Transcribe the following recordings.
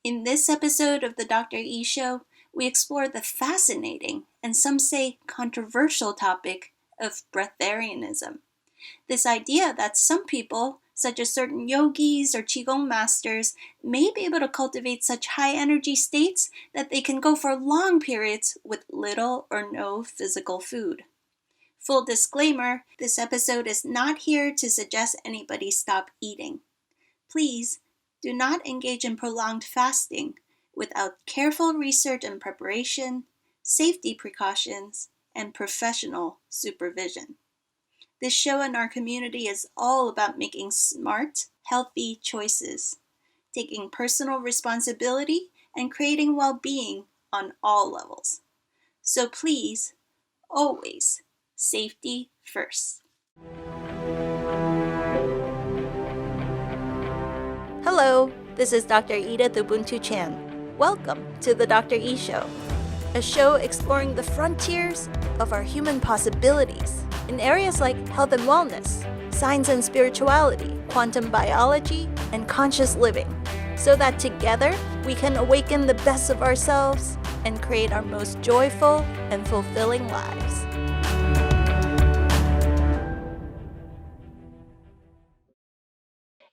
In this episode of the Dr. E Show, we explore the fascinating and some say controversial topic of Breatharianism. This idea that some people, such as certain yogis or Qigong masters, may be able to cultivate such high energy states that they can go for long periods with little or no physical food. Full disclaimer, this episode is not here to suggest anybody stop eating. Please do not engage in prolonged fasting without careful research and preparation, safety precautions, and professional supervision. This show and our community is all about making smart, healthy choices, taking personal responsibility, and creating well-being on all levels. So please, always, safety first. Hello, this is Dr. Edith Ubuntu Chan. Welcome to the Dr. E Show, a show exploring the frontiers of our human possibilities in areas like health and wellness, science and spirituality, quantum biology, and conscious living, so that together we can awaken the best of ourselves and create our most joyful and fulfilling lives.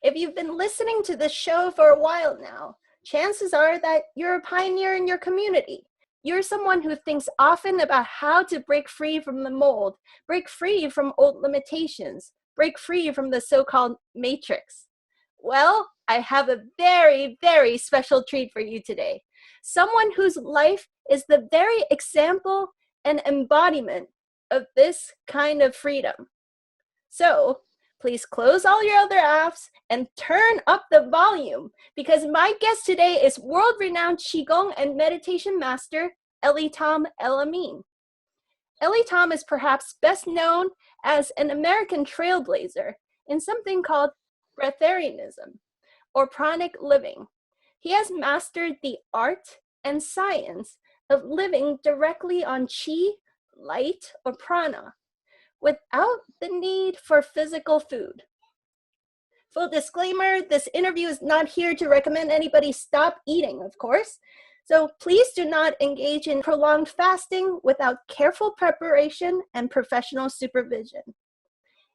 If you've been listening to this show for a while now, chances are that you're a pioneer in your community. You're someone who thinks often about how to break free from the mold, break free from old limitations, break free from the so-called matrix. Well, I have a very, very special treat for you today. Someone whose life is the very example and embodiment of this kind of freedom. So, please close all your other apps and turn up the volume because my guest today is world-renowned Qigong and meditation master, Elitom El-Amin. Elitom is perhaps best known as an American trailblazer in something called Breatharianism, or pranic living. He has mastered the art and science of living directly on Qi, light, or Prana, without the need for physical food. Full disclaimer, this interview is not here to recommend anybody stop eating, of course. So please do not engage in prolonged fasting without careful preparation and professional supervision.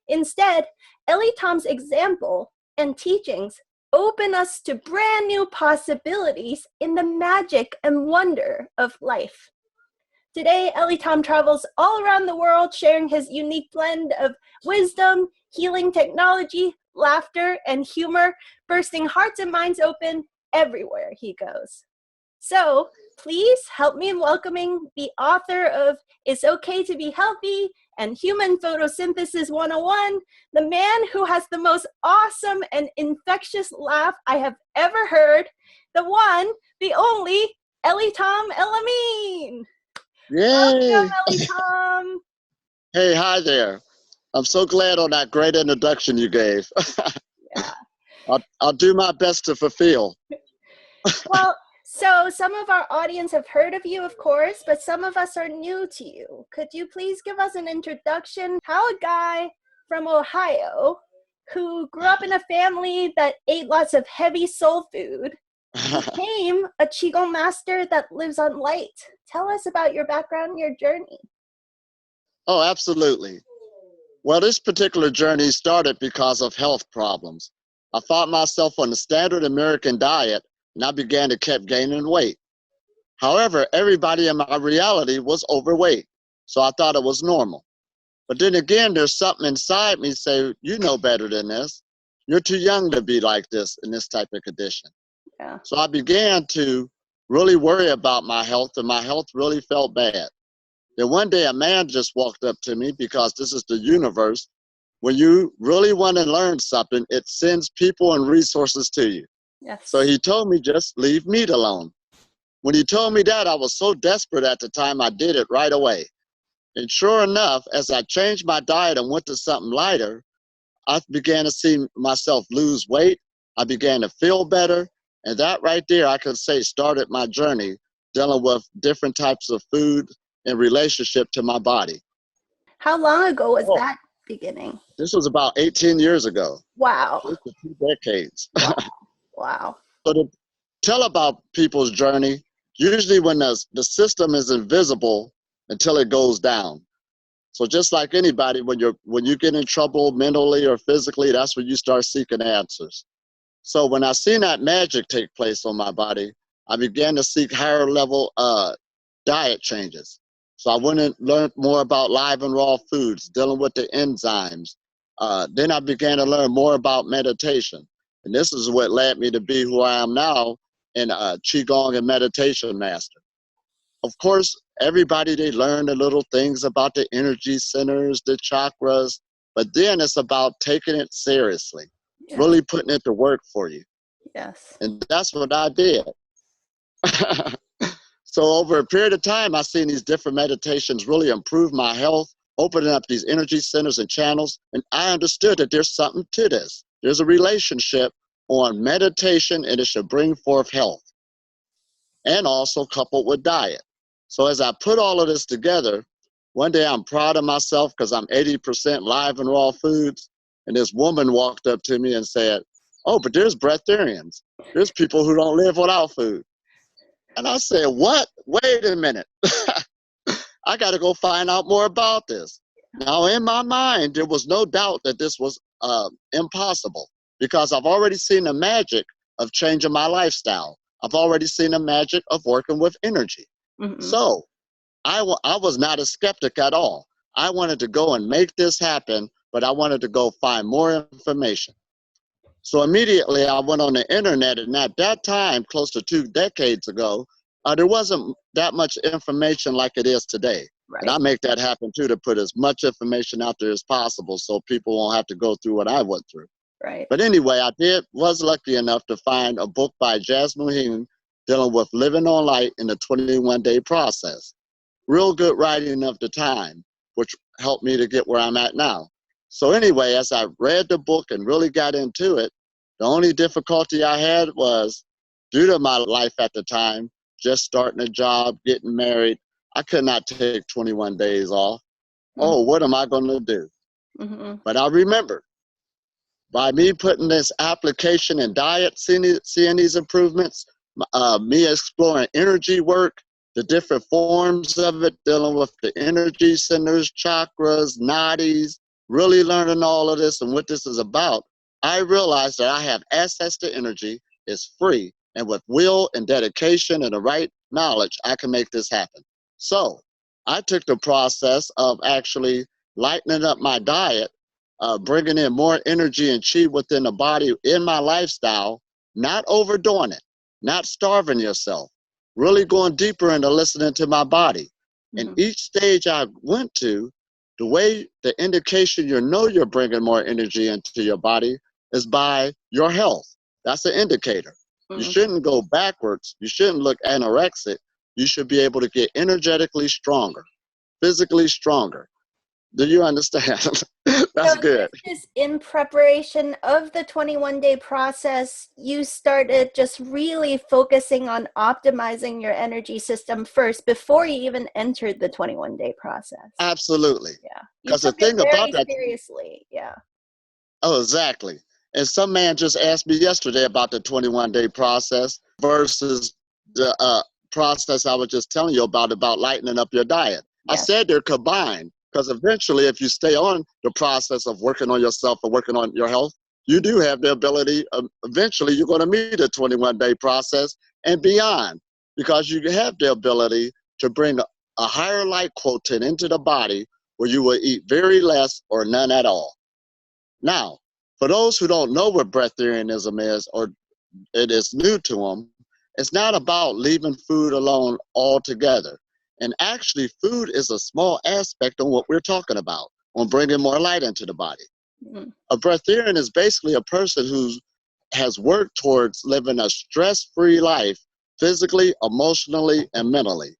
Instead, Elitom's example and teachings open us to brand new possibilities in the magic and wonder of life. Today, Elitom travels all around the world sharing his unique blend of wisdom, healing technology, laughter, and humor, bursting hearts and minds open everywhere he goes. So, please help me in welcoming the author of It's Okay to Be Healthy and Human Photosynthesis 101, the man who has the most awesome and infectious laugh I have ever heard, the one, the only, Elitom El-Amin. Yay! Welcome, Elitom. Hey, hi there. I'm so glad on that great introduction you gave. Yeah. I'll do my best to fulfill. Well, so some of our audience have heard of you, of course, but some of us are new to you. Could you please give us an introduction? How a guy from Ohio who grew up in a family that ate lots of heavy soul food became a Qigong master that lives on light. Tell us about your background and your journey. Oh, absolutely. Well, this particular journey started because of health problems. I fought myself on the standard American diet, and I began to keep gaining weight. However, everybody in my reality was overweight, so I thought it was normal. But then again, there's something inside me say, you know better than this. You're too young to be like this in this type of condition. Yeah. So I began to really worry about my health, and my health really felt bad. Then one day a man just walked up to me, because this is the universe. When you really want to learn something, it sends people and resources to you. Yes. So he told me, just leave meat alone. When he told me that, I was so desperate at the time, I did it right away. And sure enough, as I changed my diet and went to something lighter, I began to see myself lose weight. I began to feel better. And that right there, I could say, started my journey dealing with different types of food in relationship to my body. How long ago was that beginning? This was about 18 years ago. Wow. Close to 2 decades. Wow. So tell about people's journey usually when the system is invisible until it goes down. So just like anybody, when you get in trouble mentally or physically, that's when you start seeking answers. So when I seen that magic take place on my body, I began to seek higher level diet changes. So I went and learned more about live and raw foods, dealing with the enzymes. Then I began to learn more about meditation. And this is what led me to be who I am now in Qigong and meditation master. Of course, everybody, they learn the little things about the energy centers, the chakras, but then it's about taking it seriously, really putting it to work for you. Yes. And that's what I did. So over a period of time, I've seen these different meditations really improve my health, opening up these energy centers and channels. And I understood that there's something to this. There's a relationship on meditation, and it should bring forth health, and also coupled with diet. So as I put all of this together, one day I'm proud of myself because I'm 80% live and raw foods. And this woman walked up to me and said, "Oh, but there's breatharians. There's people who don't live without food." And I said, "What? Wait a minute. I got to go find out more about this." Now, in my mind, there was no doubt that this was impossible because I've already seen the magic of changing my lifestyle. I've already seen the magic of working with energy. Mm-hmm. So I was not a skeptic at all. I wanted to go and make this happen, but I wanted to go find more information. So immediately I went on the internet, and at that time, close to 2 decades ago, there wasn't that much information like it is today. Right. And I make that happen too, to put as much information out there as possible so people won't have to go through what I went through. Right. But anyway, was lucky enough to find a book by Jasmine dealing with living on light in the 21-day process. Real good writing of the time, which helped me to get where I'm at now. So anyway, as I read the book and really got into it, the only difficulty I had was due to my life at the time, just starting a job, getting married, I could not take 21 days off. Mm-hmm. Oh, what am I going to do? Mm-hmm. But I remember, by me putting this application in diet, seeing these improvements, me exploring energy work, the different forms of it, dealing with the energy centers, chakras, nadis, really learning all of this and what this is about, I realized that I have access to energy, it's free, and with will and dedication and the right knowledge, I can make this happen. So I took the process of actually lightening up my diet, bringing in more energy and chi within the body in my lifestyle, not overdoing it, not starving yourself, really going deeper into listening to my body. Mm-hmm. And each stage I went to, the way the indication you're bringing more energy into your body is by your health. That's an indicator. Mm-hmm. You shouldn't go backwards. You shouldn't look anorexic. You should be able to get energetically stronger, physically stronger. Do you understand? That's so good. This is in preparation of the 21-day process. You started just really focusing on optimizing your energy system first before you even entered the 21-day process. Absolutely. Yeah. Because the thing about that, seriously. Yeah. Oh, exactly. And some man just asked me yesterday about the 21-day process versus the process I was just telling you about lightening up your diet. Yes. I said they're combined. Because eventually, if you stay on the process of working on yourself and working on your health, you do have the ability, eventually you're going to meet a 21-day process and beyond, because you have the ability to bring a higher light quotient into the body where you will eat very less or none at all. Now, for those who don't know what Breatharianism is, or it is new to them, it's not about leaving food alone altogether. And actually, food is a small aspect on what we're talking about, on bringing more light into the body. Mm-hmm. A breatharian is basically a person who has worked towards living a stress-free life, physically, emotionally, and mentally.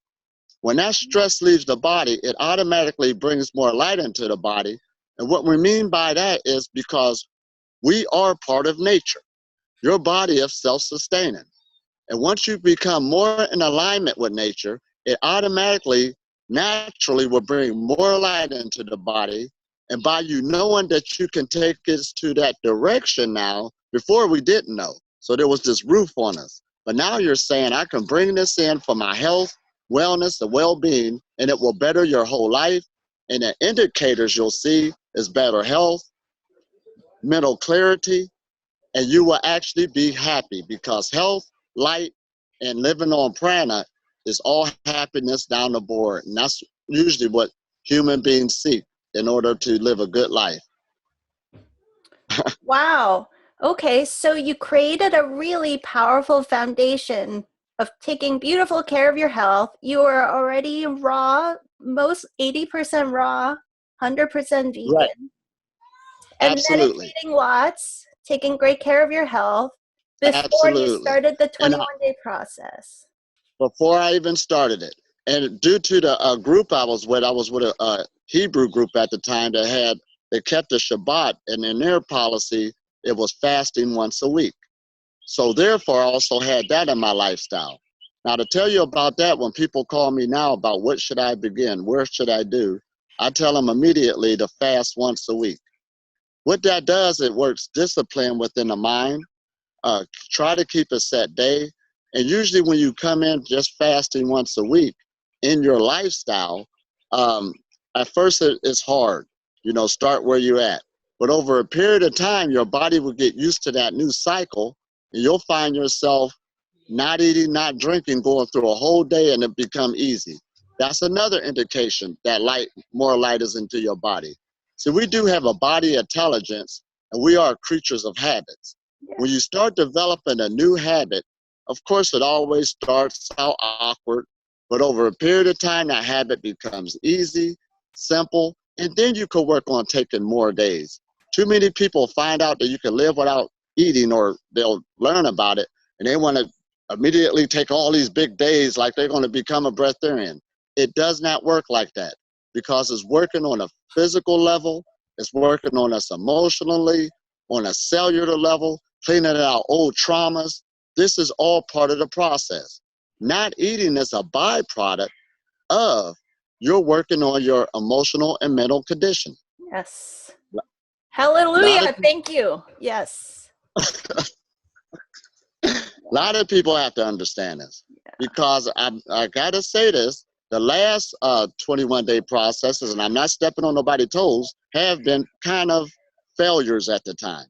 When that stress leaves the body, it automatically brings more light into the body. And what we mean by that is because we are part of nature. Your body is self-sustaining. And once you become more in alignment with nature, it automatically, naturally will bring more light into the body. And by you knowing that you can take us to that direction now, before we didn't know. So there was this roof on us. But now you're saying I can bring this in for my health, wellness, and well-being, and it will better your whole life. And the indicators you'll see is better health, mental clarity, and you will actually be happy because health, light, and living on prana is all happiness down the board. And that's usually what human beings seek in order to live a good life. Wow. Okay, so you created a really powerful foundation of taking beautiful care of your health. You are already raw, most 80% raw, 100% vegan. Right. And Absolutely. meditating lots, taking great care of your health before you Absolutely. started the And 21-day process. before I even started it. And due to the group I was with a Hebrew group at the time they kept the Shabbat, and in their policy, it was fasting once a week. So therefore, I also had that in my lifestyle. Now, to tell you about that, when people call me now about what should I begin, where should I do, I tell them immediately to fast once a week. What that does, it works discipline within the mind. Try to keep a set day. And usually when you come in just fasting once a week in your lifestyle, at first it's hard, start where you're at. But over a period of time, your body will get used to that new cycle, and you'll find yourself not eating, not drinking, going through a whole day, and it become easy. That's another indication that more light is into your body. So we do have a body intelligence, and we are creatures of habits. When you start developing a new habit, of course, it always starts out awkward, but over a period of time, that habit becomes easy, simple, and then you can work on taking more days. Too many people find out that you can live without eating, or they'll learn about it, and they want to immediately take all these big days like they're going to become a breatharian. It does not work like that because it's working on a physical level, it's working on us emotionally, on a cellular level, cleaning out old traumas. This is all part of the process. Not eating is a byproduct of you're working on your emotional and mental condition. Yes. Hallelujah. Thank you. Yes. A lot of people have to understand this because I got to say this, the last 21-day processes, and I'm not stepping on nobody's toes, have been kind of failures at the time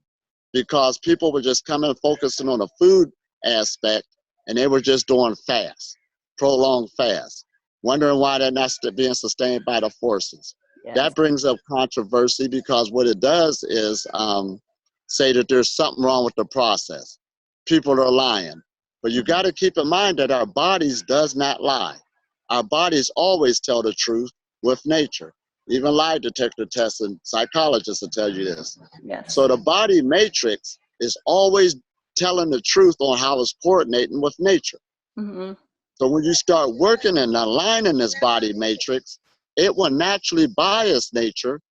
because people were just coming and focusing on the food aspect, and they were just doing fast, prolonged fast, wondering why they're not being sustained by the forces. Yes. That brings up controversy because what it does is say that there's something wrong with the process. People are lying. But you got to keep in mind that our bodies does not lie. Our bodies always tell the truth with nature. Even lie detector tests and psychologists will tell you this. Yes. So the body matrix is always telling the truth on how it's coordinating with nature. Mm-hmm. So when you start working and aligning this body matrix, it will naturally bias nature,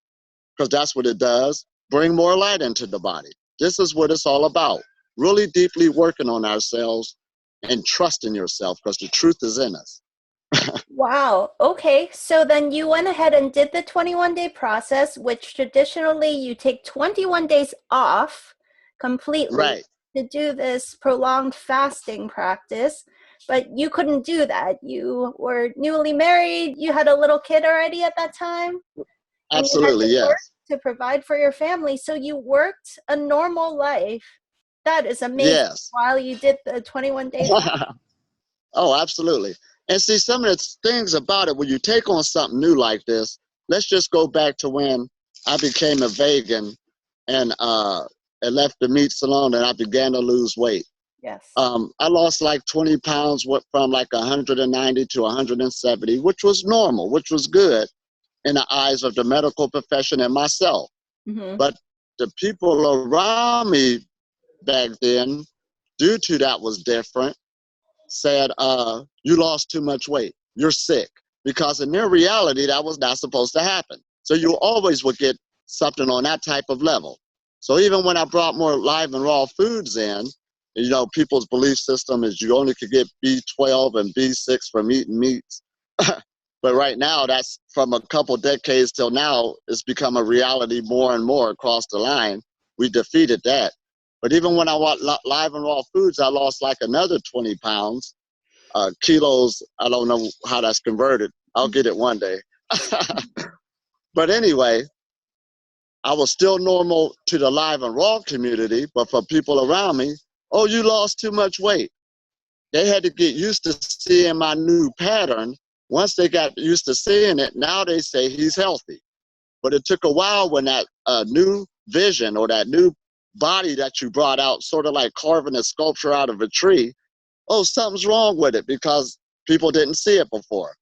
because that's what it does, bring more light into the body. This is what it's all about. Really deeply working on ourselves and trusting yourself, because the truth is in us. Wow. Okay. So then you went ahead and did the 21-day process, which traditionally you take 21 days off completely to do this prolonged fasting practice. But you couldn't do that. You were newly married. You had a little kid already at that time. Absolutely, yes. To provide for your family. So you worked a normal life. That is amazing. Yes. While you did the 21 days. Oh, absolutely. And see, some of the things about it, when you take on something new like this, let's just go back to when I became a vegan and left the meat salon and I began to lose weight. Yes. I lost like 20 pounds, went from like 190 to 170, which was normal, which was good in the eyes of the medical profession and myself. Mm-hmm. But the people around me back then, due to that was different, said, you lost too much weight, you're sick. Because in their reality, that was not supposed to happen. So you always would get something on that type of level. So even when I brought more live and raw foods in, people's belief system is you only could get B12 and B6 from eating meats. But right now, that's from a couple decades till now, it's become a reality more and more across the line. We defeated that. But even when I want live and raw foods, I lost like another 20 pounds, kilos. I don't know how that's converted. I'll get it one day. But anyway, I was still normal to the live and raw community, but for people around me, oh, you lost too much weight. They had to get used to seeing my new pattern. Once they got used to seeing it, now they say he's healthy. But it took a while when that new vision or that new body that you brought out, sort of like carving a sculpture out of a tree, oh, something's wrong with it because people didn't see it before.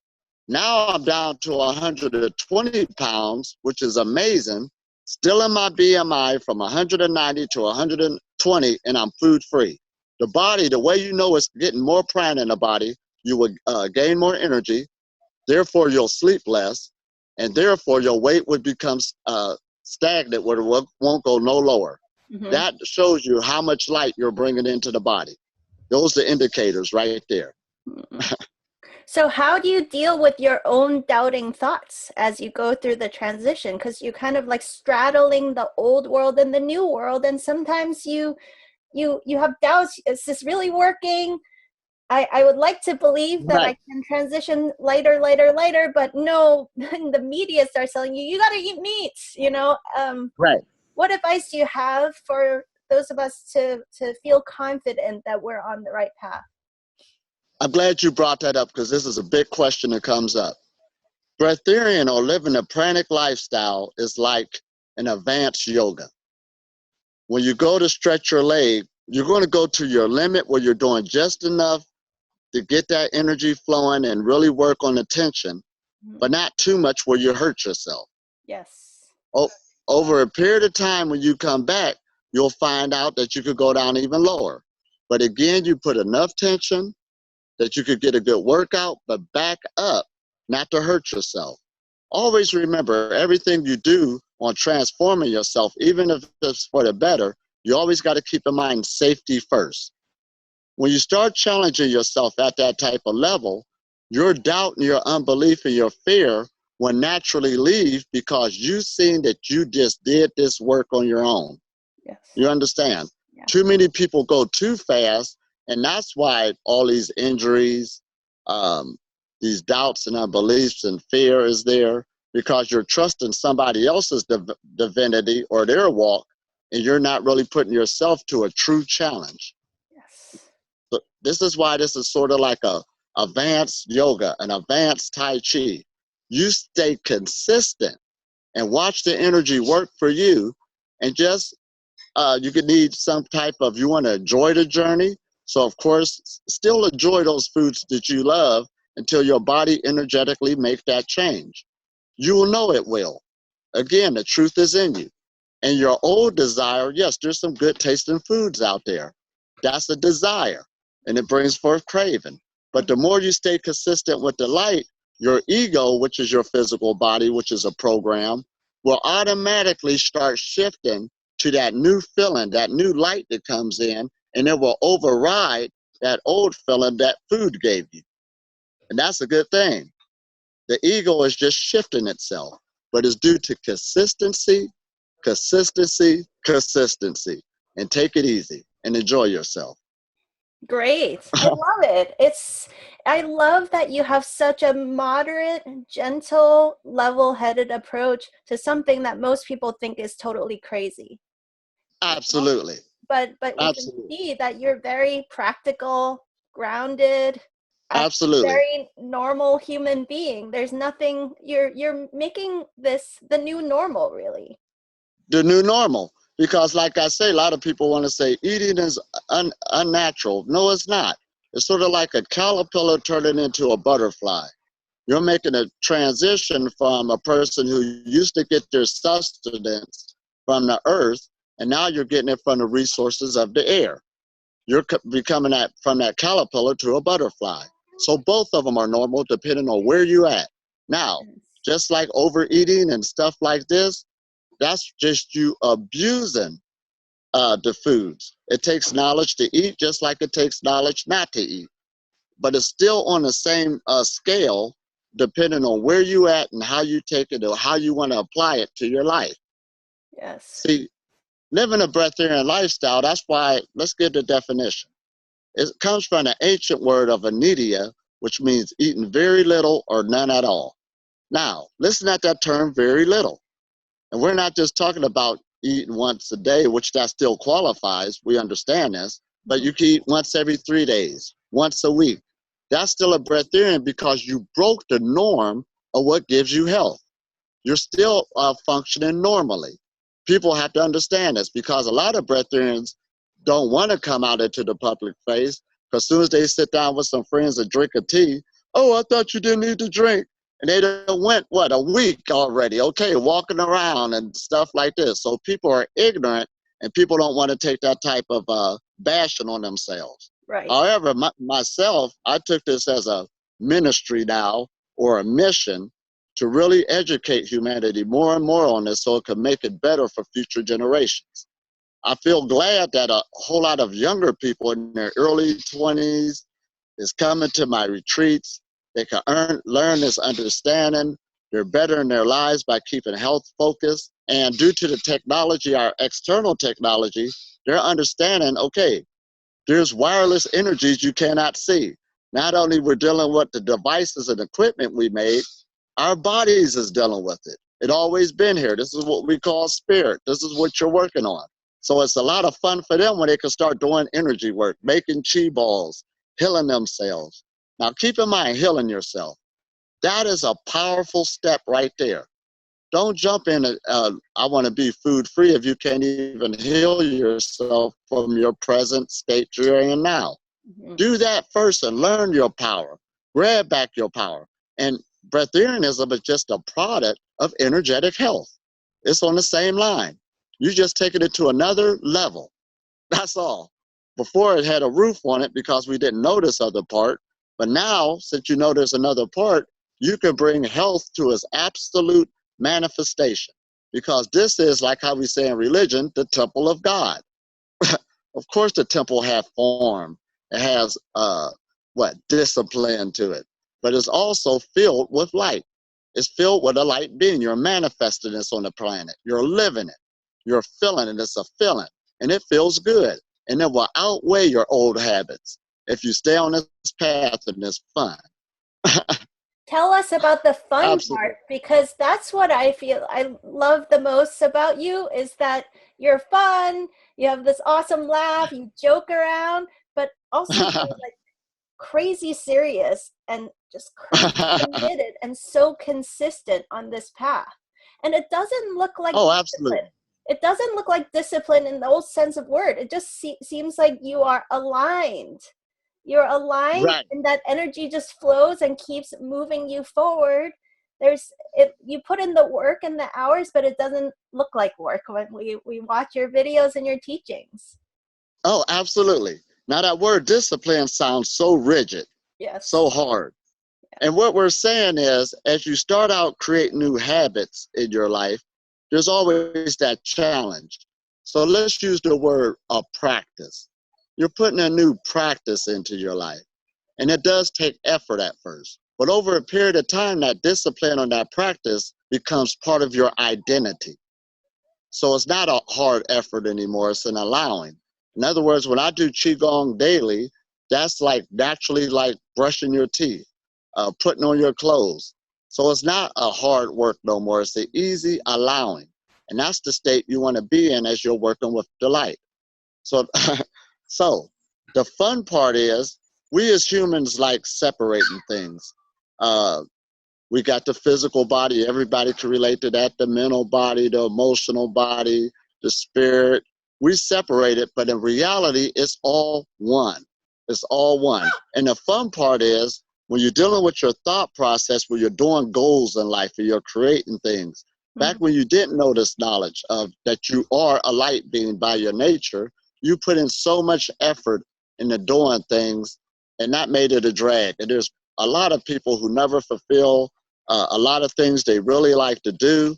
Now I'm down to 120 pounds, which is amazing. Still in my BMI from 190 to 120, and I'm food free. The body, the way you know it's getting more prana in the body, you will gain more energy. Therefore, you'll sleep less, and therefore your weight would become stagnant, where it won't go no lower. Mm-hmm. That shows you how much light you're bringing into the body. Those are indicators right there. Mm-hmm. So how do you deal with your own doubting thoughts as you go through the transition? Because you're kind of like straddling the old world and the new world, and sometimes you have doubts. Is this really working? I would like to believe that I can transition later, but no, the media starts telling you got to eat meat, you know? Right. What advice do you have for those of us to feel confident that we're on the right path? I'm glad you brought that up because this is a big question that comes up. Breatharian, or living a pranic lifestyle, is like an advanced yoga. When you go to stretch your leg, you're going to go to your limit where you're doing just enough to get that energy flowing and really work on the tension, but not too much where you hurt yourself. Yes. Oh, over a period of time, when you come back, you'll find out that you could go down even lower. But again, you put enough tension that you could get a good workout, but back up, not to hurt yourself. Always remember, everything you do on transforming yourself, even if it's for the better, you always got to keep in mind safety first. When you start challenging yourself at that type of level, your doubt and your unbelief and your fear will naturally leave because you've seen that you just did this work on your own. Yes. You understand? Yeah. Too many people go too fast, and that's why all these injuries, these doubts and unbeliefs and fear is there, because you're trusting somebody else's divinity or their walk, and you're not really putting yourself to a true challenge. Yes. So this is why this is sort of like a advanced yoga, an advanced Tai Chi. You stay consistent and watch the energy work for you, and just you could need some type of, you want to enjoy the journey. So of course, still enjoy those foods that you love until your body energetically make that change. You will know it will. Again, the truth is in you. And your old desire, yes, there's some good tasting foods out there. That's a desire, and it brings forth craving. But the more you stay consistent with the light, your ego, which is your physical body, which is a program, will automatically start shifting to that new feeling, that new light that comes in, and it will override that old feeling that food gave you. And that's a good thing. The ego is just shifting itself, but it's due to consistency, consistency, consistency. And take it easy and enjoy yourself. Great. I love it. I love that you have such a moderate, gentle, level-headed approach to something that most people think is totally crazy. Absolutely. But we Absolutely. can see that you're very practical, grounded, Absolutely. very normal human being. There's nothing, you're making this the new normal, really. The new normal. Because like I say, a lot of people want to say eating is unnatural. No, it's not. It's sort of like a caterpillar turning into a butterfly. You're making a transition from a person who used to get their sustenance from the earth, and now you're getting it from the resources of the air. You're becoming from that caterpillar to a butterfly. So both of them are normal depending on where you're at. Now, just like overeating and stuff like this, that's just you abusing the foods. It takes knowledge to eat just like it takes knowledge not to eat. But it's still on the same scale depending on where you at and how you take it or how you want to apply it to your life. Yes. See, living a breatharian lifestyle, that's why, let's give the definition. It comes from the ancient word of anidia, which means eating very little or none at all. Now, listen at that term, very little. And we're not just talking about eating once a day, which that still qualifies. We understand this. But you can eat once every 3 days, once a week. That's still a breatharian because you broke the norm of what gives you health. You're still functioning normally. People have to understand this because a lot of breatharians don't want to come out into the public face because as soon as they sit down with some friends and drink a tea, oh, I thought you didn't need to drink. And they done went, what, a week already, okay, walking around and stuff like this. So people are ignorant and people don't want to take that type of bashing on themselves. Right. However, myself, I took this as a ministry now or a mission to really educate humanity more and more on this so it can make it better for future generations. I feel glad that a whole lot of younger people in their early 20s is coming to my retreats. They can learn this understanding. They're better in their lives by keeping health focused. And due to the technology, our external technology, they're understanding, okay, there's wireless energies you cannot see. Not only we're dealing with the devices and equipment we made, our bodies is dealing with it. It always been here. This is what we call spirit. This is what you're working on. So it's a lot of fun for them when they can start doing energy work, making chi balls, healing themselves. Now keep in mind, healing yourself. That is a powerful step right there. Don't jump in, I want to be food free if you can't even heal yourself from your present state you're in now. Do that first and learn your power. Grab back your power. And Breatharianism is just a product of energetic health. It's on the same line. You're just taking it to another level. That's all. Before it had a roof on it because we didn't know this other part. But now, since you know there's another part, you can bring health to its absolute manifestation. Because this is, like how we say in religion, the temple of God. Of course the temple has form. It has, discipline to it. But it's also filled with light. It's filled with a light being. You're manifesting this on the planet. You're living it. You're feeling it. It's a feeling. And it feels good. And it will outweigh your old habits if you stay on this path and it's fun. Tell us about the fun Absolutely. part, because that's what I feel I love the most about you is that you're fun, you have this awesome laugh, you joke around, but also you're like crazy serious and just crazy committed and so consistent on this path. And it doesn't look like Absolutely. discipline. It doesn't look like discipline in the old sense of word. It just seems like you are aligned. You're aligned, Right. and that energy just flows and keeps moving you forward. You put in the work and the hours, but it doesn't look like work when we watch your videos and your teachings. Oh, absolutely. Now that word discipline sounds so rigid, Yes. so hard. Yeah. And what we're saying is, as you start out creating new habits in your life, there's always that challenge. So let's use the word practice. You're putting a new practice into your life. And it does take effort at first. But over a period of time, that discipline on that practice becomes part of your identity. So it's not a hard effort anymore, it's an allowing. In other words, when I do Qigong daily, that's like naturally like brushing your teeth, putting on your clothes. So it's not a hard work no more, it's an easy allowing. And that's the state you want to be in as you're working with delight. So, so the fun part is we as humans like separating things. We got the physical body. Everybody can relate to that. The mental body, the emotional body, the spirit. We separate it, but in reality, it's all one. It's all one. And the fun part is when you're dealing with your thought process, where you're doing goals in life, or you're creating things. Back when you didn't know this knowledge of that you are a light being by your nature, you put in so much effort into doing things, and that made it a drag. And there's a lot of people who never fulfill a lot of things they really like to do.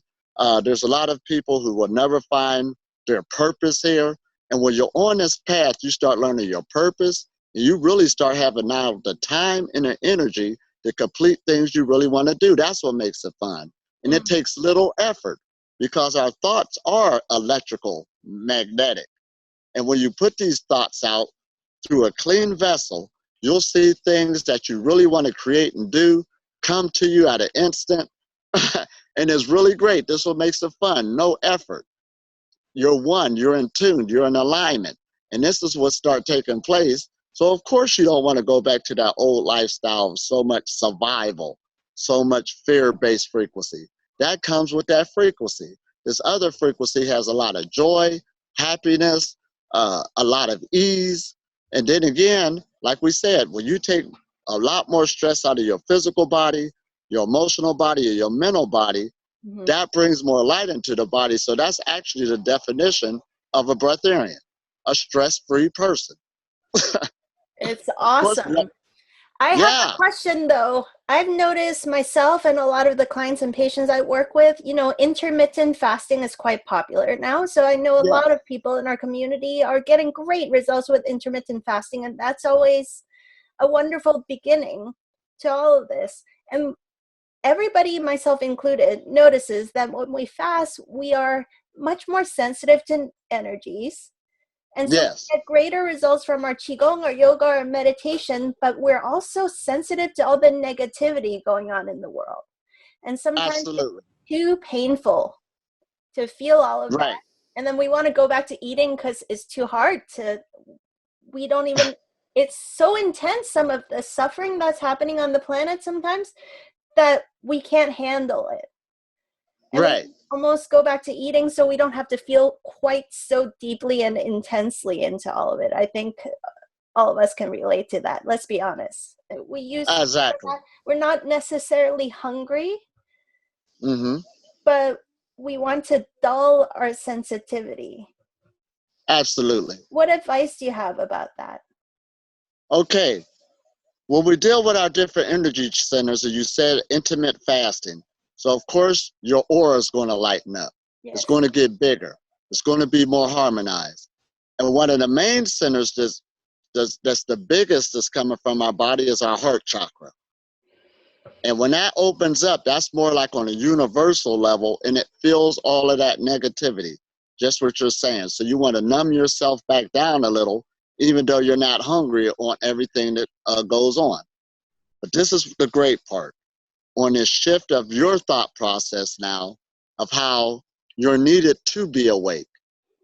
There's a lot of people who will never find their purpose here. And when you're on this path, you start learning your purpose, and you really start having now the time and the energy to complete things you really want to do. That's what makes it fun. And it takes little effort. because our thoughts are electrical, magnetic. And when you put these thoughts out through a clean vessel, you'll see things that you really want to create and do come to you at an instant. And it's really great. This what makes it fun. No effort. You're one, you're in tune, you're in alignment. And this is what start taking place. So of course you don't want to go back to that old lifestyle of so much survival, so much fear-based frequency. That comes with that frequency. This other frequency has a lot of joy, happiness, a lot of ease. And then again, like we said, when you take a lot more stress out of your physical body, your emotional body, or your mental body, that brings more light into the body. So that's actually the definition of a breatharian, a stress-free person. It's awesome. I have a question though. I've noticed myself and a lot of the clients and patients I work with, you know, intermittent fasting is quite popular now. So I know a lot of people in our community are getting great results with intermittent fasting. And that's always a wonderful beginning to all of this. And everybody, myself included, notices that when we fast, we are much more sensitive to energies. And so we get greater results from our Qigong or yoga or meditation, but we're also sensitive to all the negativity going on in the world. And sometimes it's too painful to feel all of that. And then we want to go back to eating because it's too hard to, we don't even, it's so intense, some of the suffering that's happening on the planet sometimes, that we can't handle it. And we almost go back to eating so we don't have to feel quite so deeply and intensely into all of it. I think all of us can relate to that. Let's be honest. We use we're not necessarily hungry, but we want to dull our sensitivity. Absolutely. What advice do you have about that? Okay. When we deal with our different energy centers, as you said, intermittent fasting. So of course, your aura is going to lighten up. It's going to get bigger. It's going to be more harmonized. And one of the main centers that's the biggest that's coming from our body is our heart chakra. And when that opens up, that's more like on a universal level, and it feels all of that negativity, just what you're saying. So you want to numb yourself back down a little, even though you're not hungry on everything that goes on. But this is the great part. On this shift of your thought process now of how you're needed to be awake.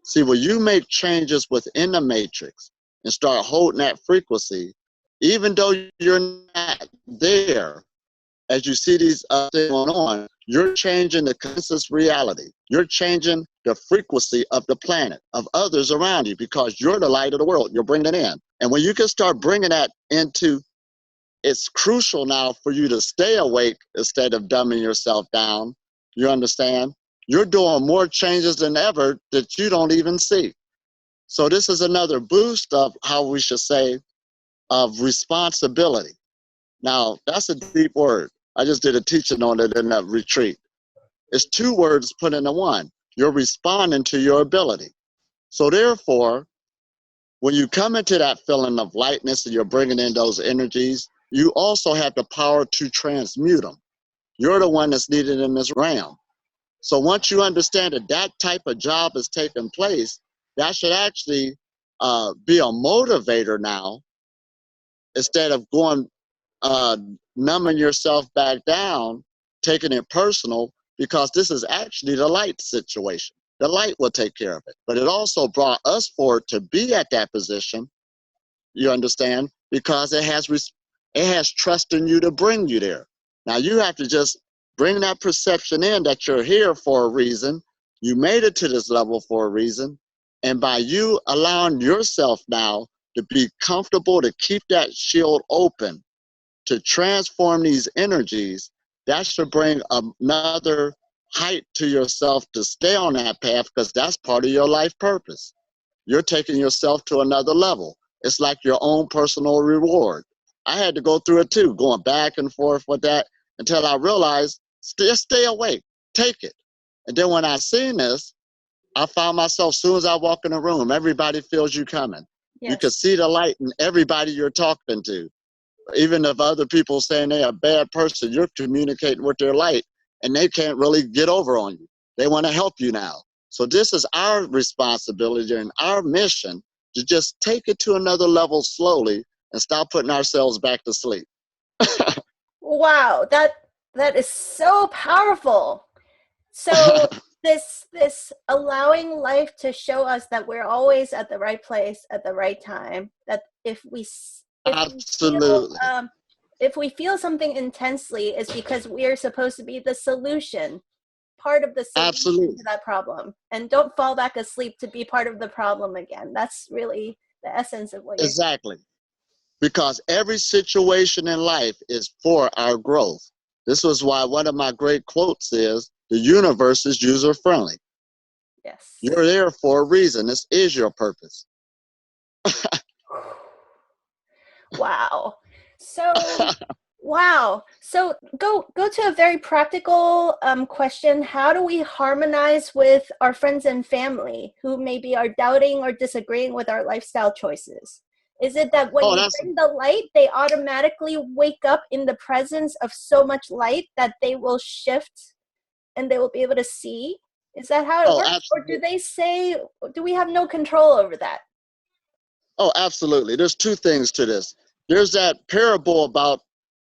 See, when you make changes within the matrix and start holding that frequency, even though you're not there, as you see these things going on, you're changing the conscious reality. You're changing the frequency of the planet, of others around you, because you're the light of the world. You're bringing it in. And when you can start bringing that into, it's crucial now for you to stay awake instead of dumbing yourself down. You understand? You're doing more changes than ever that you don't even see. So this is another boost of how we should say of responsibility. Now, that's a deep word. I just did a teaching on it in a retreat. It's two words put into one. You're responding to your ability. So therefore, when you come into that feeling of lightness and you're bringing in those energies, you also have the power to transmute them. You're the one that's needed in this realm. So once you understand that that type of job is taking place, that should actually be a motivator now, instead of going, numbing yourself back down, taking it personal, because this is actually the light situation. The light will take care of it. But it also brought us forward to be at that position, you understand, because it has trust in you to bring you there. Now you have to just bring that perception in that you're here for a reason. You made it to this level for a reason. And by you allowing yourself now to be comfortable, to keep that shield open, to transform these energies, that should bring another height to yourself to stay on that path, because that's part of your life purpose. You're taking yourself to another level. It's like your own personal reward. I had to go through it too, going back and forth with that until I realized, just stay awake, take it. And then when I seen this, I found myself, as soon as I walk in a room, everybody feels you coming. You can see the light in everybody you're talking to. Even if other people saying they're a bad person, you're communicating with their light, and they can't really get over on you. They want to help you now. So this is our responsibility and our mission to just take it to another level slowly and stop putting ourselves back to sleep. Wow, that is so powerful. So this allowing life to show us that we're always at the right place at the right time. That if we Absolutely. if we feel something intensely, it's because we are supposed to be the solution, part of the solution Absolutely. to that problem, and don't fall back asleep to be part of the problem again. That's really the essence of what you're Exactly. Because every situation in life is for our growth. This was why one of my great quotes is, the universe is user-friendly. Yes. You're there for a reason. This is your purpose. Wow. So wow. So go to a very practical question. How do we harmonize with our friends and family who maybe are doubting or disagreeing with our lifestyle choices? Is it that when you bring the light, they automatically wake up in the presence of so much light that they will shift and they will be able to see? Is that how it works? Absolutely. Or do they say, do we have no control over that? Oh, absolutely. There's two things to this. There's that parable about,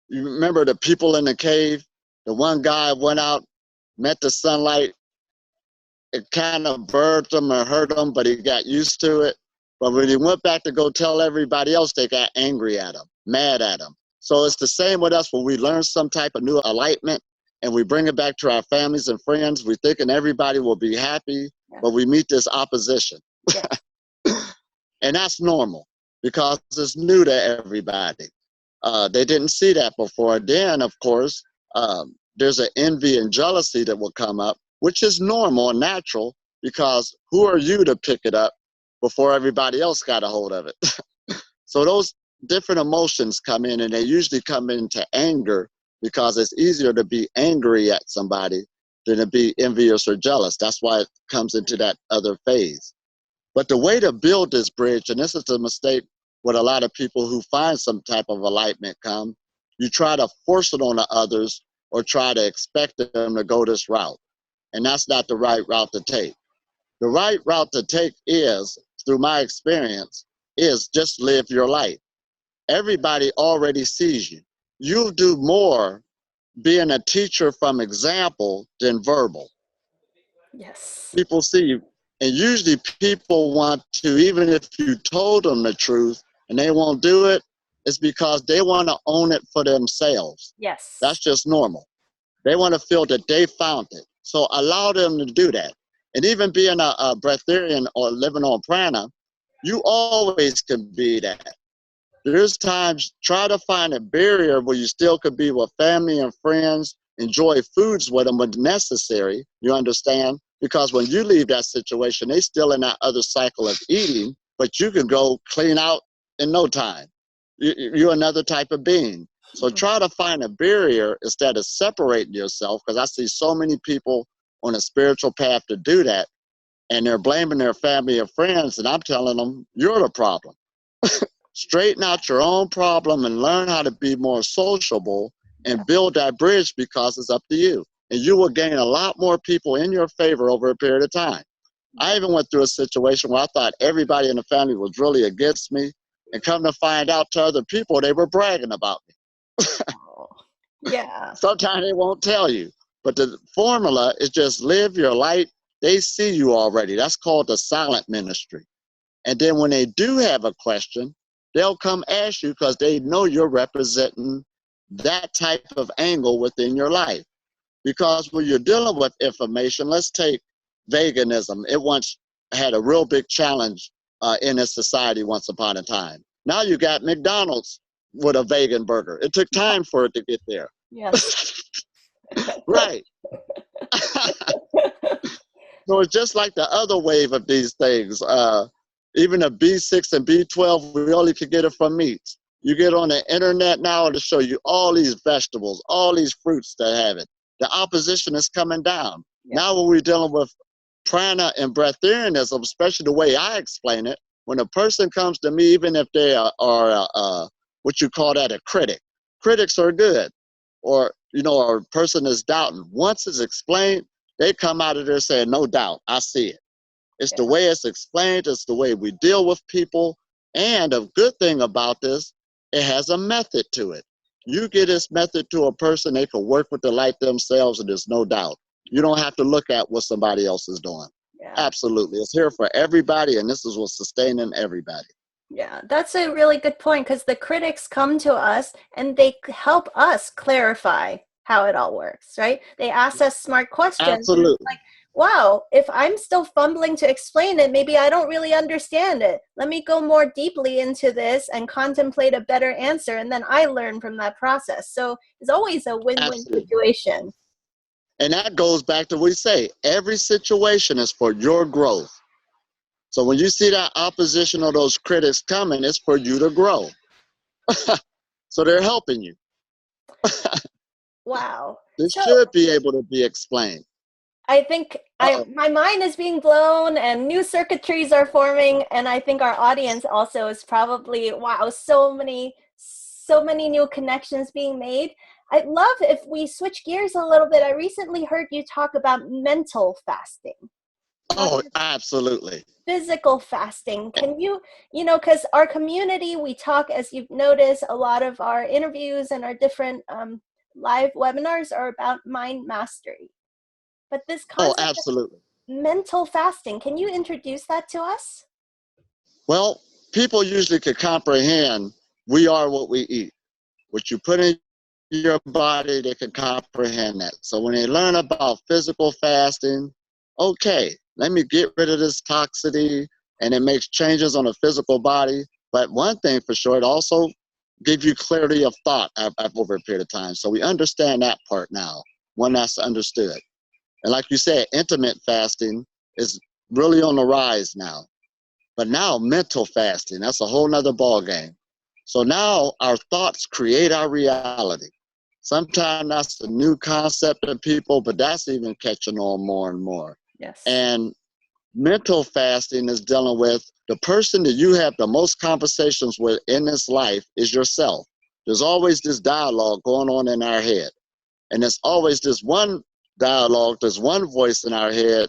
you remember the people in the cave? The one guy went out, met the sunlight. It kind of burned him or hurt him, but he got used to it. But when he went back to go tell everybody else, they got angry at him, mad at him. So it's the same with us when we learn some type of new enlightenment and we bring it back to our families and friends. We're thinking everybody will be happy, but we meet this opposition. And that's normal because it's new to everybody. They didn't see that before. Then, of course, there's an envy and jealousy that will come up, which is normal and natural because who are you to pick it up before everybody else got a hold of it? So those different emotions come in, and they usually come into anger because it's easier to be angry at somebody than to be envious or jealous. That's why it comes into that other phase. But the way to build this bridge, and this is a mistake with a lot of people who find some type of enlightenment come, you try to force it on the others or try to expect them to go this route. And that's not the right route to take. The right route to take is, through my experience, is just live your life. Everybody already sees you. You do more being a teacher from example than verbal. Yes. People see you. And usually people want to, even if you told them the truth and they won't do it, it's because they want to own it for themselves. Yes. That's just normal. They want to feel that they found it. So allow them to do that. And even being a breatharian or living on prana, you always can be that. There's times, try to find a barrier where you still could be with family and friends, enjoy foods with them when necessary, you understand? Because when you leave that situation, they still in that other cycle of eating, but you can go clean out in no time. You're another type of being. So try to find a barrier instead of separating yourself, because I see so many people on a spiritual path to do that, and they're blaming their family and friends, and I'm telling them, you're the problem. Straighten out your own problem and learn how to be more sociable and build that bridge, because it's up to you. And you will gain a lot more people in your favor over a period of time. I even went through a situation where I thought everybody in the family was really against me, and come to find out to other people, they were bragging about me. Yeah. Sometimes they won't tell you, but the formula is just live your light. They see you already. That's called the silent ministry. And then when they do have a question, they'll come ask you because they know you're representing that type of angle within your life. Because when you're dealing with information, let's take veganism. It once had a real big challenge in its society once upon a time. Now you got McDonald's with a vegan burger. It took time for it to get there. Yes. Right. So it's just like the other wave of these things. Even the B6 and B12, we only could get it from meats. You get on the internet now to show you all these vegetables, all these fruits that have it. The opposition is coming down. Yeah. Now when we're dealing with prana and breatharianism, especially the way I explain it, when a person comes to me, even if they are what you call that, a critic. Critics are good. Or, you know, a person is doubting. Once it's explained, they come out of there saying, no doubt, I see it. It's Yeah. the way it's explained. It's the way we deal with people. And a good thing about this, it has a method to it. You get this method to a person, they can work with the light themselves, and there's no doubt. You don't have to look at what somebody else is doing. Yeah. Absolutely. It's here for everybody, and this is what's sustaining everybody. Yeah, that's a really good point, because the critics come to us and they help us clarify how it all works, right? They ask us smart questions. Absolutely. Like, wow, if I'm still fumbling to explain it, maybe I don't really understand it. Let me go more deeply into this and contemplate a better answer, and then I learn from that process. So it's always a win-win situation. And that goes back to what we say, every situation is for your growth. So when you see that opposition or those critics coming, it's for you to grow. So they're helping you. Wow. This So should be able to be explained. I think my mind is being blown and new circuitries are forming, and I think our audience also is probably, wow, so many new connections being made. I'd love if we switch gears a little bit. I recently heard you talk about mental fasting. Oh, absolutely. Physical fasting. Can you because our community, we talk, as you've noticed, a lot of our interviews and our different live webinars are about mind mastery. But this concept absolutely. of mental fasting, can you introduce that to us? Well, people usually can comprehend we are what we eat. What you put in your body, they can comprehend that. So when they learn about physical fasting, okay, let me get rid of this toxicity, and it makes changes on the physical body. But one thing for sure, it also gives you clarity of thought over a period of time. So we understand that part now, one that's understood. And like you said, intermittent fasting is really on the rise now. But now mental fasting, that's a whole nother ball game. So now our thoughts create our reality. Sometimes that's a new concept to people, but that's even catching on more and more. Yes. And mental fasting is dealing with the person that you have the most conversations with in this life is yourself. There's always this dialogue going on in our head. And there's always this one dialogue, there's one voice in our head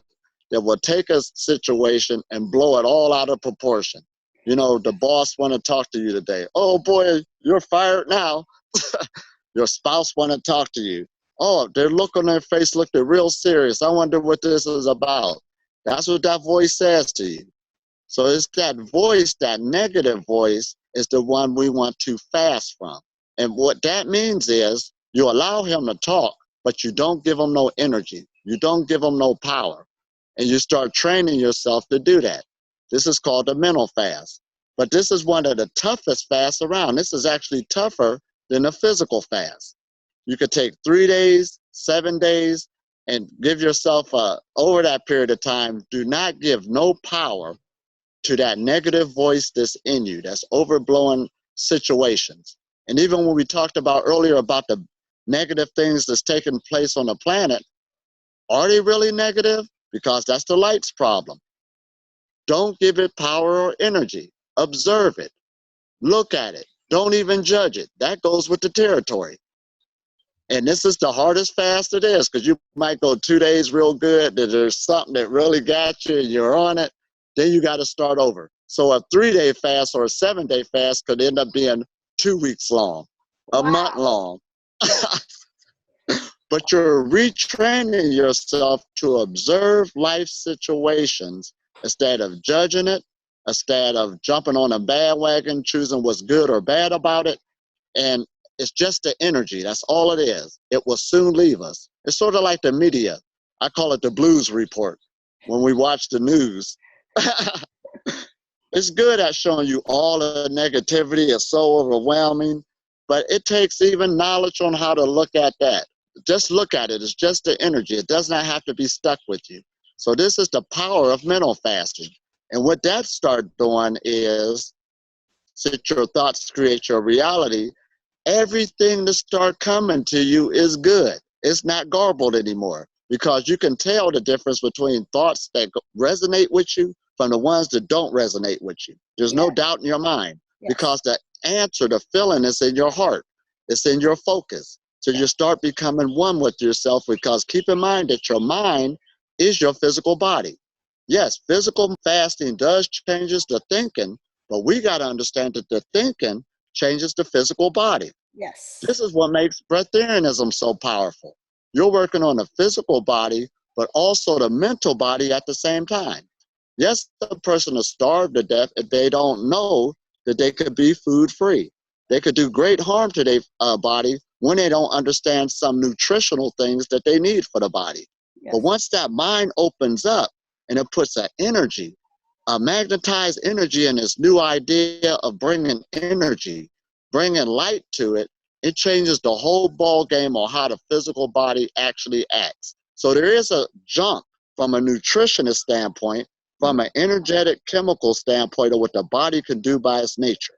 that will take a situation and blow it all out of proportion. You know, the boss want to talk to you today. Oh boy, you're fired now. Your spouse want to talk to you. Oh, their look on their face looked real serious. I wonder what this is about. That's what that voice says to you. So it's that voice, that negative voice, is the one we want to fast from. And what that means is you allow him to talk, but you don't give him no energy. You don't give him no power. And you start training yourself to do that. This is called the mental fast. But this is one of the toughest fasts around. This is actually tougher than a physical fast. You could take 3 days, 7 days, and give yourself over that period of time, do not give no power to that negative voice that's in you, that's overblowing situations. And even when we talked about earlier about the negative things that's taking place on the planet, are they really negative? Because that's the light's problem. Don't give it power or energy. Observe it. Look at it. Don't even judge it. That goes with the territory. And this is the hardest fast it is, because you might go 2 days real good, that there's something that really got you and you're on it, then you got to start over. So a 3-day fast or a 7-day fast could end up being 2 weeks long, a month long. But you're retraining yourself to observe life situations instead of judging it, instead of jumping on a bandwagon, choosing what's good or bad about it. And it's just the energy. That's all it is. It will soon leave us. It's sort of like the media. I call it the blues report when we watch the news. It's good at showing you all the negativity. It's so overwhelming. But it takes even knowledge on how to look at that. Just look at it. It's just the energy. It does not have to be stuck with you. So this is the power of mental fasting. And what that starts doing is, since your thoughts create your reality, everything that start coming to you is good. It's not garbled anymore, because you can tell the difference between thoughts that resonate with you from the ones that don't resonate with you. There's no doubt in your mind, because the answer, the feeling is in your heart. It's in your focus. So you start becoming one with yourself, because keep in mind that your mind is your physical body. Yes, physical fasting does changes the thinking, but we got to understand that the thinking changes the physical body. Yes. This is what makes Breatharianism so powerful. You're working on the physical body, but also the mental body at the same time. Yes, the person is starved to death if they don't know that they could be food free. They could do great harm to their body when they don't understand some nutritional things that they need for the body. Yes. But once that mind opens up and it puts an energy, a magnetized energy in this new idea of bringing energy, bringing light to it, it changes the whole ball game on how the physical body actually acts. So there is a jump from a nutritionist standpoint, from an energetic chemical standpoint of what the body can do by its nature.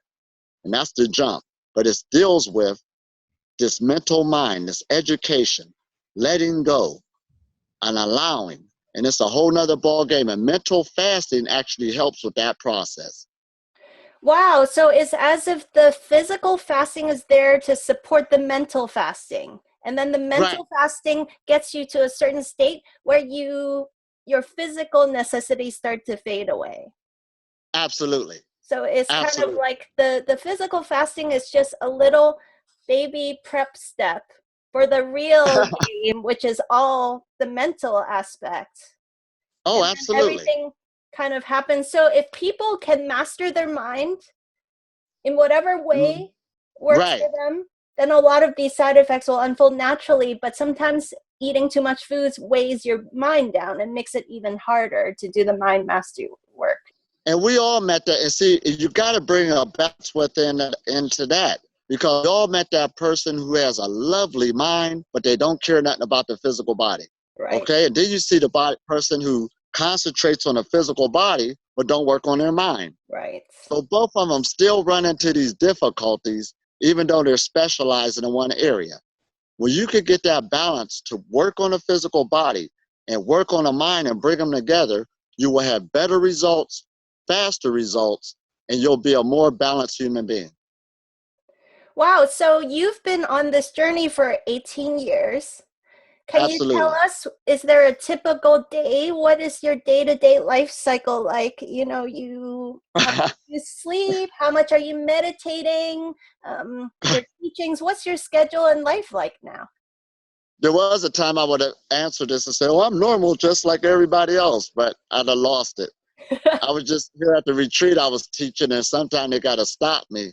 And that's the jump. But it deals with this mental mind, this education, letting go and allowing. And it's a whole nother ball game. And mental fasting actually helps with that process. Wow. So it's as if the physical fasting is there to support the mental fasting. And then the mental fasting gets you to a certain state where your physical necessities start to fade away. Absolutely. So it's Absolutely. kind of like the physical fasting is just a little baby prep step for the real game, which is all the mental aspect. Oh, and absolutely. Everything kind of happens. So if people can master their mind in whatever way works for them, then a lot of these side effects will unfold naturally. But sometimes eating too much foods weighs your mind down and makes it even harder to do the mind mastery work. And we all met that. And see, you got to bring a balance into that, because we all met that person who has a lovely mind, but they don't care nothing about the physical body. Right. Okay. And then you see the person who concentrates on the physical body, but don't work on their mind. Right. So both of them still run into these difficulties, even though they're specializing in one area. When you could get that balance to work on the physical body and work on the mind and bring them together, you will have better results, faster results, and you'll be a more balanced human being. Wow. So you've been on this journey for 18 years. Can Absolutely. you tell us, is there a typical day? What is your day-to-day life cycle like? You know, how much do you sleep? How much are you meditating? Your teachings, what's your schedule and life like now? There was a time I would have answered this and said, "Oh, I'm normal just like everybody else," but I'd have lost it. I was just here at the retreat I was teaching, and sometimes they got to stop me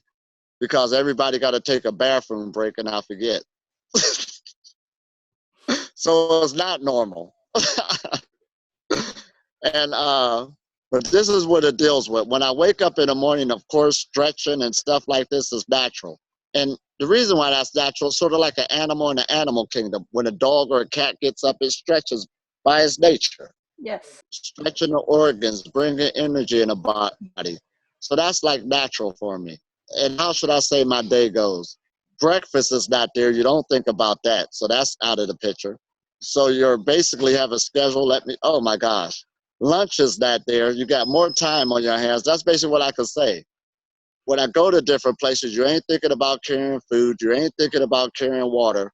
because everybody got to take a bathroom break and I forget. So it's not normal. And but this is what it deals with. When I wake up in the morning, of course, stretching and stuff like this is natural. And the reason why that's natural is sort of like an animal in the animal kingdom. When a dog or a cat gets up, it stretches by its nature. Yes. Stretching the organs, bringing energy in the body. So that's like natural for me. And how should I say my day goes? Breakfast is not there. You don't think about that. So that's out of the picture. So you're basically have a schedule. Oh my gosh. Lunch is not there. You got more time on your hands. That's basically what I could say. When I go to different places, you ain't thinking about carrying food. You ain't thinking about carrying water.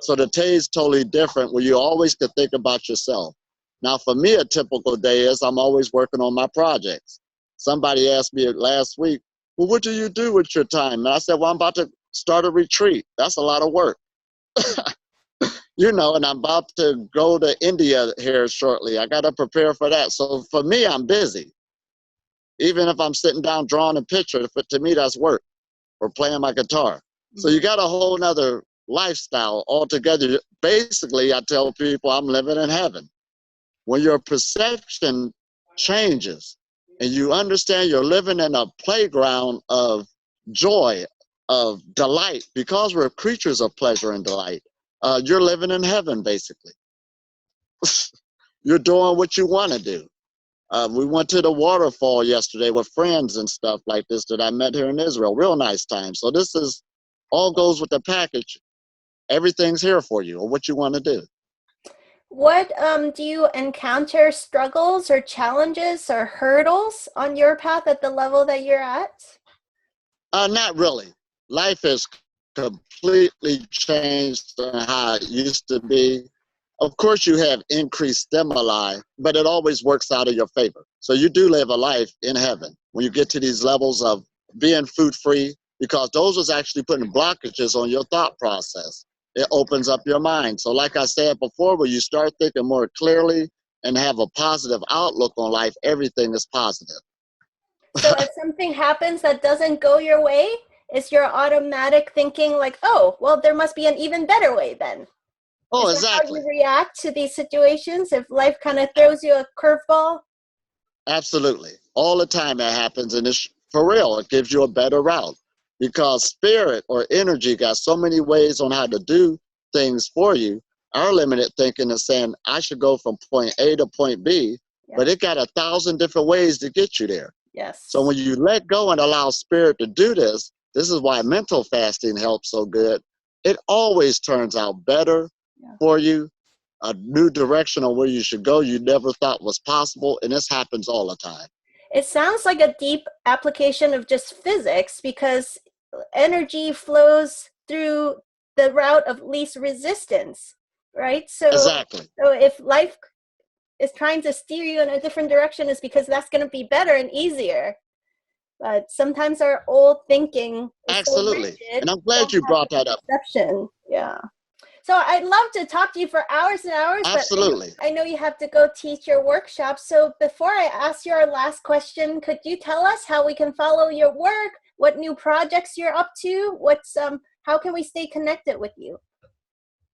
So the day is totally different where you always could think about yourself. Now, for me, a typical day is I'm always working on my projects. Somebody asked me last week, well, what do you do with your time? And I said, well, I'm about to start a retreat. That's a lot of work. You know, and I'm about to go to India here shortly. I got to prepare for that. So for me, I'm busy. Even if I'm sitting down drawing a picture, to me, that's work, or playing my guitar. So you got a whole nother lifestyle altogether. Basically, I tell people I'm living in heaven. When your perception changes and you understand you're living in a playground of joy, of delight, because we're creatures of pleasure and delight, you're living in heaven, basically. You're doing what you want to do. We went to the waterfall yesterday with friends and stuff like this that I met here in Israel. Real nice time. So this is all goes with the package. Everything's here for you, or what you want to do. What do you encounter struggles or challenges or hurdles on your path at the level that you're at? Not really. Life is completely changed from how it used to be. Of course, you have increased stimuli, but it always works out in your favor. So you do live a life in heaven when you get to these levels of being food-free, because those was actually putting blockages on your thought process. It opens up your mind. So like I said before, when you start thinking more clearly and have a positive outlook on life, everything is positive. So if something happens that doesn't go your way, is your automatic thinking like, oh, well, there must be an even better way then? Oh, Is that exactly. how you react to these situations if life kind of throws you a curveball? Absolutely. All the time that happens, and it's for real. It gives you a better route because spirit or energy got so many ways on how to do things for you. Our limited thinking is saying, I should go from point A to point B, but it got 1,000 different ways to get you there. Yes. So when you let go and allow spirit to do this is why mental fasting helps so good. It always turns out better for you, a new direction on where you should go you never thought was possible, and this happens all the time. It sounds like a deep application of just physics, because energy flows through the route of least resistance, right? So, Exactly. So if life is trying to steer you in a different direction, it's because that's going to be better and easier. But sometimes our old thinking is Absolutely. so rigid, And I'm glad you brought that up. perception. Yeah. So I'd love to talk to you for hours and hours. Absolutely. But I know you have to go teach your workshop. So before I ask you our last question, could you tell us how we can follow your work, what new projects you're up to, how can we stay connected with you?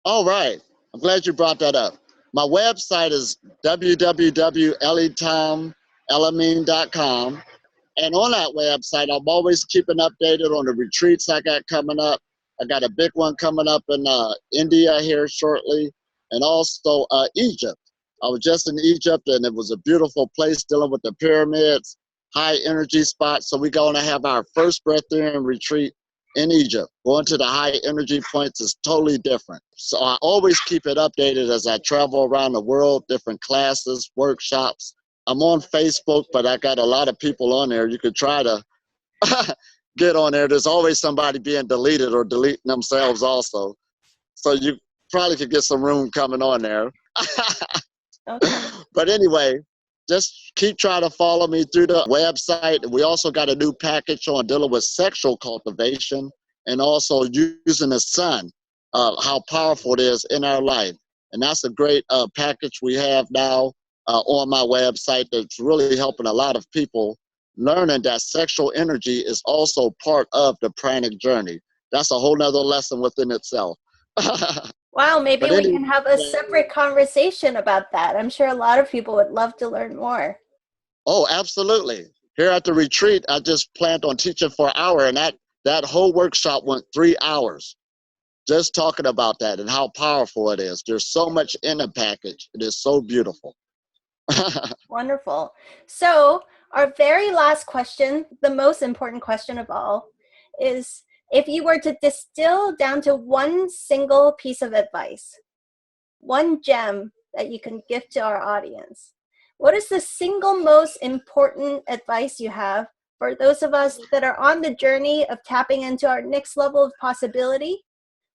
All right. I'm glad you brought that up. My website is www.elitomelamin.com. And on that website, I'm always keeping updated on the retreats I got coming up. I got a big one coming up in India here shortly, and also Egypt. I was just in Egypt, and it was a beautiful place dealing with the pyramids, high energy spots. So we're going to have our first Breatharian retreat in Egypt. Going to the high energy points is totally different. So I always keep it updated as I travel around the world, different classes, workshops. I'm on Facebook, but I got a lot of people on there. You could try to get on there. There's always somebody being deleted or deleting themselves also. So you probably could get some room coming on there. Okay. But anyway, just keep trying to follow me through the website. We also got a new package on dealing with sexual cultivation and also using the sun, how powerful it is in our life. And that's a great package we have now on my website that's really helping a lot of people learning that sexual energy is also part of the pranic journey. That's a whole nother lesson within itself. Wow, maybe we can have a separate conversation about that. I'm sure a lot of people would love to learn more. Oh, absolutely. Here at the retreat, I just planned on teaching for an hour, and that whole workshop went 3 hours. Just talking about that and how powerful it is. There's so much in the package. It is so beautiful. Wonderful. So our very last question, the most important question of all, is if you were to distill down to one single piece of advice, one gem that you can give to our audience, what is the single most important advice you have for those of us that are on the journey of tapping into our next level of possibility?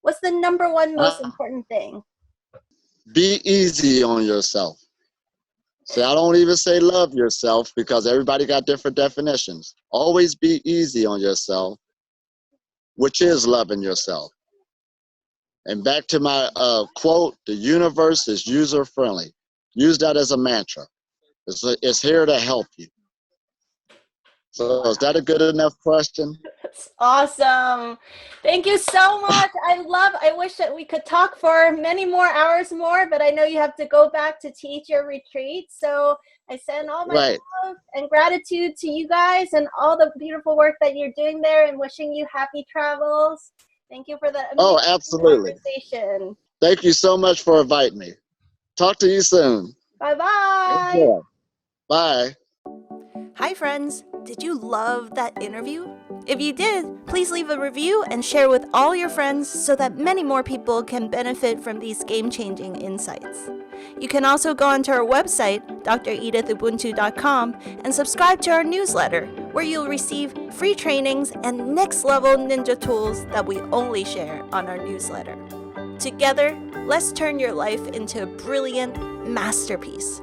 What's the number one most important thing? Be easy on yourself. See, I don't even say love yourself because everybody got different definitions. Always be easy on yourself, which is loving yourself. And back to my quote, the universe is user-friendly. Use that as a mantra. It's here to help you. So is that a good enough question? That's awesome. Thank you so much. I wish that we could talk for many more hours more, but I know you have to go back to teach your retreat. So I send all my love and gratitude to you guys and all the beautiful work that you're doing there, and wishing you happy travels. Thank you for the amazing conversation. Thank you so much for inviting me. Talk to you soon. Bye-bye. Enjoy. Bye. Hi, friends. Did you love that interview? If you did, please leave a review and share with all your friends so that many more people can benefit from these game-changing insights. You can also go onto our website, dredithubuntu.com, and subscribe to our newsletter, where you'll receive free trainings and next-level ninja tools that we only share on our newsletter. Together, let's turn your life into a brilliant masterpiece.